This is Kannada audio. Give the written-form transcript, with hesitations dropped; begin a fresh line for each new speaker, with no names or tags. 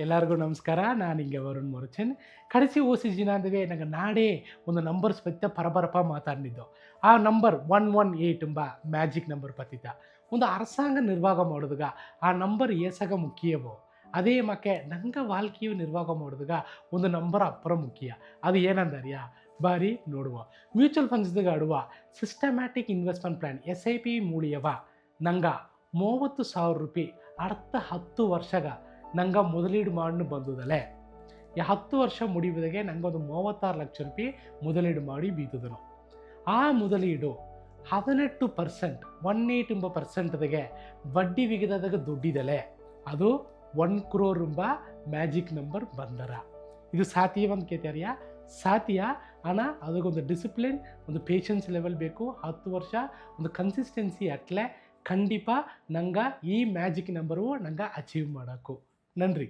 எல்லாருக்கும் ನಮಸ್ಕಾರ. நான் இங்கே வருண் முருச்சன். கடைசி ஓசி ஜினாந்தவே எனக்கு நாடே ಒಂದು ನಂಬರ್ಸ್ ಪತ್ತೆ ಪರಬರಪ ಮಾತಾಡಿದ್ದು. ಆ ನಂಬರ್ 118 ಎಂಬ ಮ್ಯಾಜಿಕ್ ನಂಬರ್ ಪತ್ತಿದ್ದ. ಒಂದು ಅರಸಾಂಗ ನಿರ್ವಾಹ ಮಾಡೋದುಗ ಆ ನಂಬರ್ ಏಸಾಗ ಮುಖ್ಯವೋ ಅದೇ ಮಕ್ಕೆ ನಂಗೆ ವಾಲ್ಕಿಯು ನಿರ್ವಾಹ ಮಾಡೋದುಗ ಒಂದು ನಂಬರ್ ಅಪ್ಪರ ಮುಖ್ಯ. ಅದು ಏನಂದರಿಯಾ ಬಾರಿ ನೋಡುವ. ಮ್ಯೂಚುವಲ್ ಫಂಡ್ಸ್ದಾಗ ಆಡುವ ಸಿಸ್ಟಮ್ಯಾಟಿಕ್ ಇನ್ವೆಸ್ಟ್ಮೆಂಟ್ ಪ್ಲ್ಯಾನ್ SIP ಮೂಳಿಯವ ನಂಗೆ 30,000 ರೂಪಾಯಿ ಅರ್ಥ 10 ವರ್ಷಗ ನಂಗೆ ಮೊದಲೀಡು ಮಾಡಿ ಬಂದುದಲ್ಲೇ 10 ವರ್ಷ ಮುಡಿಯುವುದಾಗೆ ನಂಗೊಂದು 36 ಲಕ್ಷ ರೂಪಾಯಿ ಮೊದಲೀಡು ಮಾಡಿ ಬೀತದನು. ಆ ಮೊದಲೀಡು 18% 18% ಬಡ್ಡಿ ವಿಗಿದಾಗ ದುಡ್ಡಿದಲೆ ಅದು 1 crore ಎಂಬ ಮ್ಯಾಜಿಕ್ ನಂಬರ್ ಬಂದರ. ಇದು ಸಾಧ್ಯವಂತ ಕೇಳ್ತಾರಿಯಾ? ಸಾಧ್ಯ. ಹಣ ಅದಕ್ಕೊಂದು ಡಿಸಿಪ್ಲಿನ್, ಒಂದು ಪೇಷನ್ಸ್ ಲೆವೆಲ್ ಬೇಕು. 10 ವರ್ಷ ಒಂದು ಕನ್ಸಿಸ್ಟೆನ್ಸಿ ಅಟ್ಲೆ ಖಂಡಿತ ನಂಗೆ ಈ ಮ್ಯಾಜಿಕ್ ನಂಬರು ನಂಗೆ ಅಚೀವ್ ಮಾಡೋಕ್ಕೂ. நன்றி.